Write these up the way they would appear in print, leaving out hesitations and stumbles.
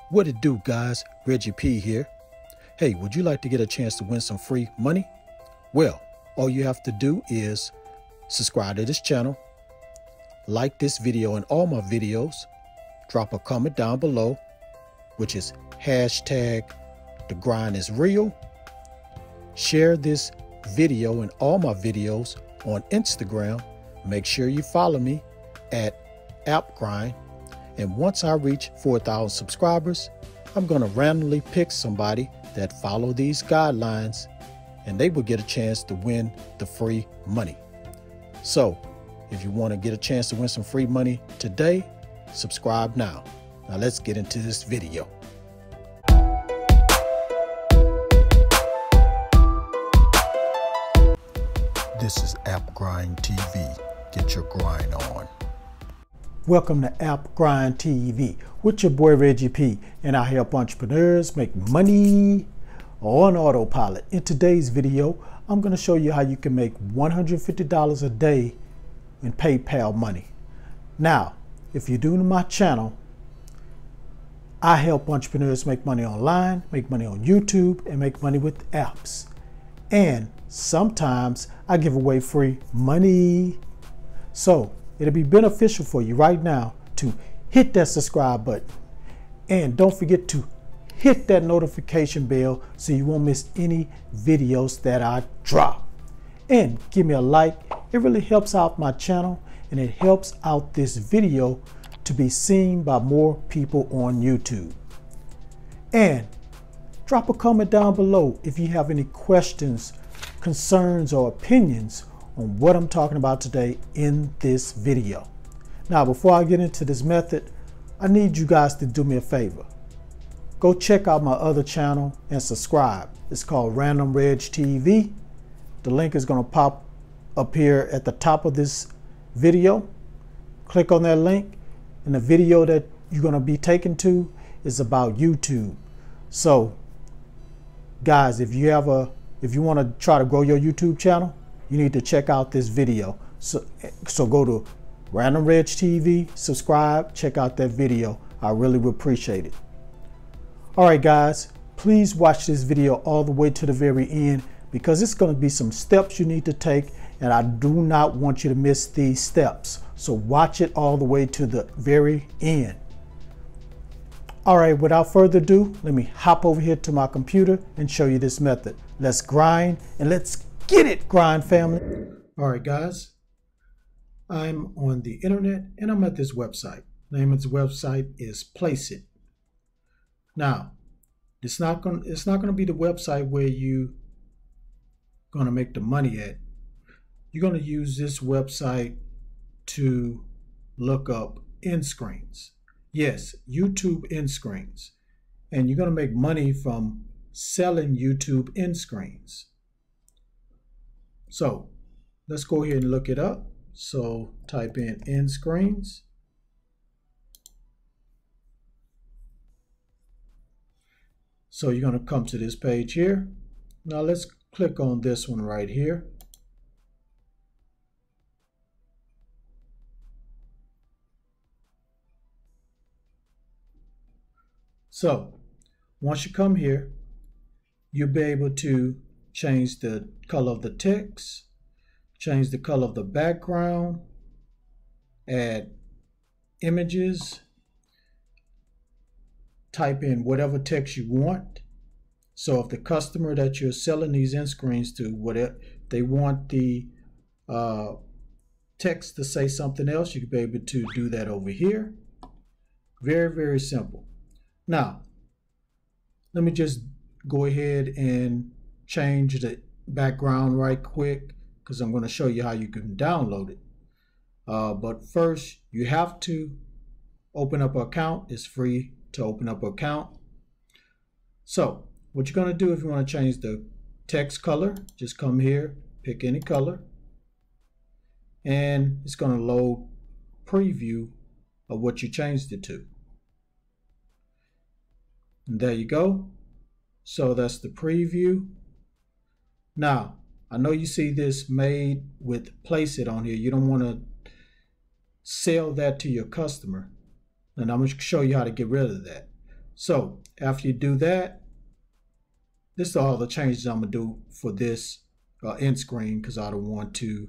What it do, guys? Reggie P here. Hey, would you like to get a chance to win some free money? Well, all you have to do is subscribe to this channel, like this video and all my videos, drop a comment down below, which is hashtag the grind is real. Share this video and all my videos on Instagram. Make sure you follow me at @grind. And once I reach 4,000 subscribers, I'm going to randomly pick somebody that follow these guidelines and they will get a chance to win the free money. So if you want to get a chance to win some free money today, subscribe now. Now let's get into this video. This is Grind TV. Get your grind on. Welcome to Grind TV with your boy Reggie P, and I help entrepreneurs make money on autopilot. In today's video, I'm going to show you how you can make $150 a day in PayPal money. Now, if you're new to my channel, I help entrepreneurs make money online, make money on YouTube, and make money with apps. And sometimes I give away free money. So it'll be beneficial for you right now to hit that subscribe button. And don't forget to hit that notification bell so you won't miss any videos that I drop. And give me a like. It really helps out my channel and it helps out this video to be seen by more people on YouTube. And drop a comment down below if you have any questions, concerns, or opinions on what I'm talking about today in this video. Now, before I get into this method, I need you guys to do me a favor. Go check out my other channel and subscribe. It's called Random Reg TV. The link is going to pop up here at the top of this video. Click on that link, and the video that you're going to be taken to is about YouTube. So, guys, if you want to try to grow your YouTube channel, you need to check out this video. So go to Random Reg TV, subscribe, check out that video. I really would appreciate it. All right, guys, please watch this video all the way to the very end because it's going to be some steps you need to take, and I do not want you to miss these steps. So watch it all the way to the very end. All right, without further ado, let me hop over here to my computer and show you this method. Let's grind and let's get it, grind family. All right, guys, I'm on the internet and I'm at this website. The name of the website is Place It. Now, it's not going to be the website where you going to make the money at. You're going to use this website to look up end screens. Yes, YouTube end screens. And you're going to make money from selling YouTube end screens. So let's go ahead and look it up. So type in end screens. So you're going to come to this page here. Now let's click on this one right here. So once you come here, you'll be able to change the color of the text, change the color of the background, add images, type in whatever text you want. So if the customer that you're selling these end screens to, whatever they want the text to say something else, you can be able to do that over here. Very, very simple. Now, let me just go ahead and change the background right quick because I'm going to show you how you can download it. But first, you have to open up an account. It's free to open up an account. So what you're going to do if you want to change the text color, just come here, pick any color, and it's going to load preview of what you changed it to. And there you go. So that's the preview. Now, I know you see this made with Place It on here. You don't want to sell that to your customer. And I'm going to show you how to get rid of that. So after you do that, this is all the changes I'm gonna do for this end screen, because I don't want to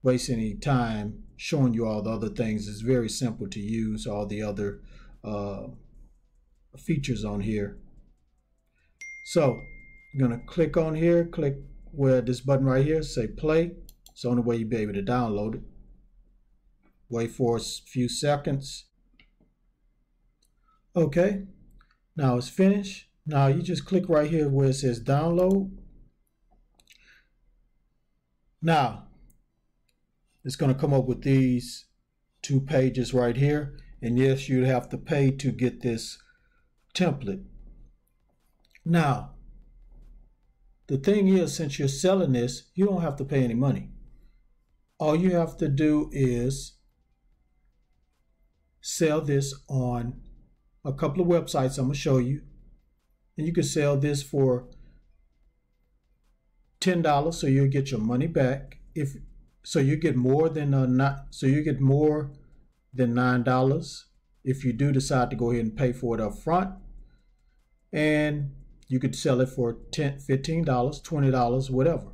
waste any time showing you all the other things. It's very simple to use all the other features on here. So you're gonna click on here, click where this button right here, say play. It's the only way you'll be able to download it. Wait for a few seconds. Okay, now it's finished. Now you just click right here where it says download. Now it's going to come up with these 2 pages right here, and yes, you'd have to pay to get this template. Now the thing is, since you're selling this, you don't have to pay any money. All you have to do is sell this on a couple of websites I'm going to show you, and you can sell this for $10, so you'll get your money back. So you get more than $9 if you do decide to go ahead and pay for it up front. And you could sell it for $10, $15, $20, whatever.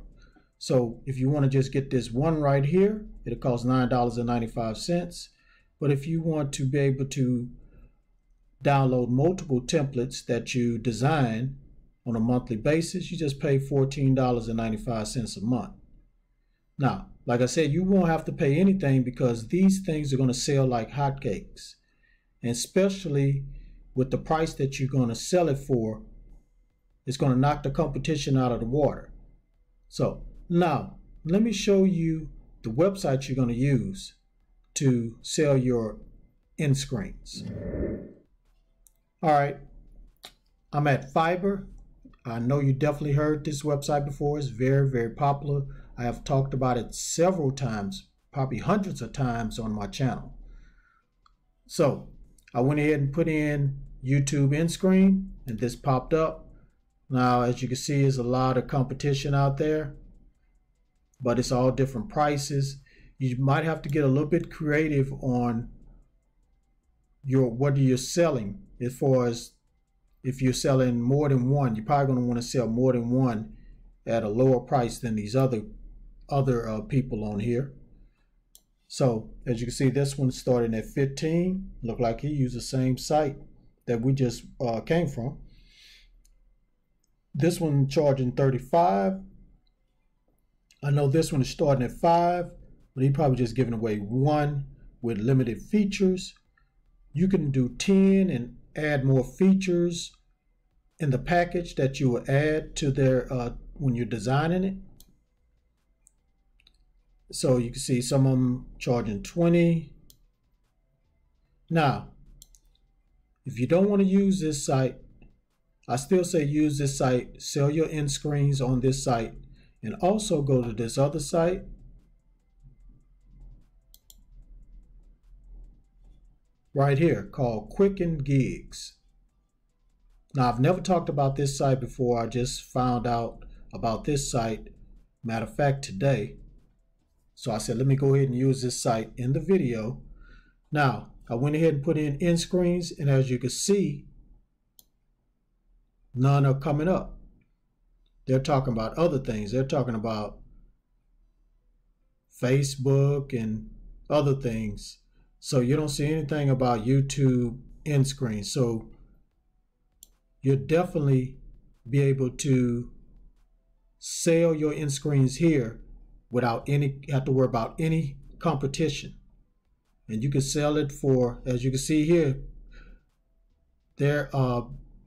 So if you want to just get this one right here, it'll cost $9.95. But if you want to be able to download multiple templates that you design on a monthly basis, you just pay $14.95 a month. Now, like I said, you won't have to pay anything because these things are going to sell like hotcakes. And especially with the price that you're going to sell it for, it's going to knock the competition out of the water. So now let me show you the website you're going to use to sell your end screens. All right, I'm at Fiverr. I know you definitely heard this website before. It's very, very popular. I have talked about it several times, probably hundreds of times on my channel. So I went ahead and put in YouTube end screen, and this popped up. Now, as you can see, there's a lot of competition out there, but it's all different prices. You might have to get a little bit creative on what you're selling. As far as if you're selling more than one, you're probably going to want to sell more than one at a lower price than these other people on here. So as you can see, this one starting at 15. Look like he used the same site that we just came from. This one charging 35. I know this one is starting at 5, but he probably just giving away 1 with limited features. You can do 10 and add more features in the package that you will add to their when you're designing it. So you can see some of them charging 20. Now, if you don't want to use this site, I still say use this site, sell your end screens on this site, and also go to this other site. Right here called Quicken Gigs. Now, I've never talked about this site before. I just found out about this site, matter of fact, today. So I said, let me go ahead and use this site in the video. Now, I went ahead and put in end screens, and as you can see, none are coming up. They're talking about other things. They're talking about Facebook and other things. So you don't see anything about YouTube end screens. So you'll definitely be able to sell your end screens here without have to worry about any competition. And you can sell it for, as you can see here, they're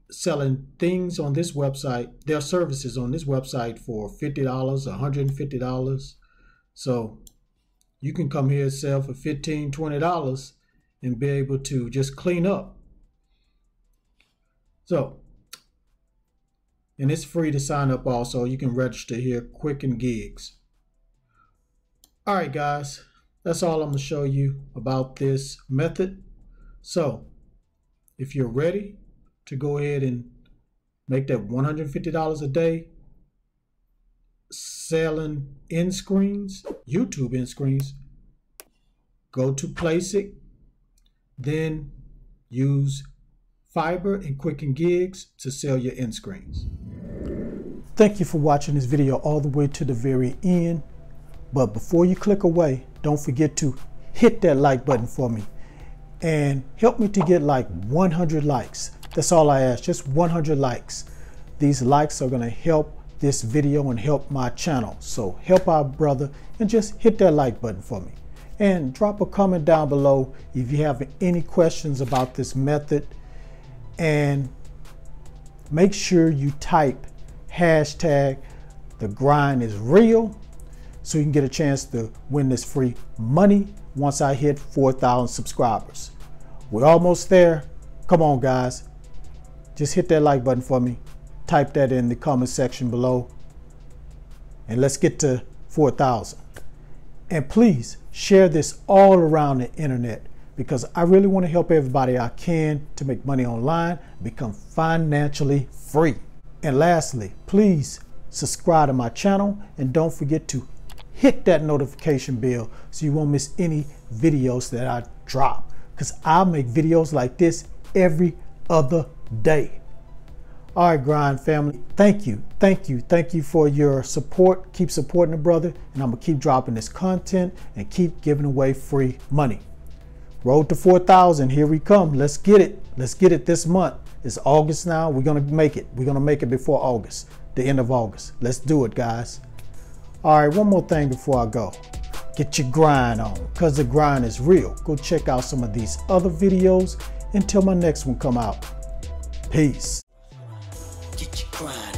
selling things on this website, their services on this website for $50, $150. So you can come here and sell for $15, $20 and be able to just clean up. So, and it's free to sign up also. You can register here, Quicken Gigs. All right, guys, that's all I'm going to show you about this method. So if you're ready to go ahead and make that $150 a day selling end screens, YouTube end screens, go to Place It, then use Fiber and Quicken gigs to sell your end screens. Thank you for watching this video all the way to the very end. But before you click away, don't forget to hit that like button for me and help me to get like 100 likes. That's all I ask, just 100 likes. These likes are gonna help this video and help my channel. So help our brother and just hit that like button for me. And drop a comment down below if you have any questions about this method. And make sure you type hashtag the grind is real so you can get a chance to win this free money once I hit 4,000 subscribers. We're almost there. Come on, guys. Just hit that like button for me. Type that in the comment section below. And let's get to 4,000. And please share this all around the internet because I really want to help everybody I can to make money online, become financially free. And lastly, please subscribe to my channel and don't forget to hit that notification bell so you won't miss any videos that I drop, because I make videos like this every other day. All right, Grind family, thank you for your support. Keep supporting the brother, and I'm gonna keep dropping this content and keep giving away free money. Road to 4,000, here we come. Let's get it this month. It's August now. We're gonna make it before August, the end of August. Let's do it, guys. All right, one more thing before I go. Get your grind on, because the grind is real. Go check out some of these other videos until my next one come out. Peace. Get your grind.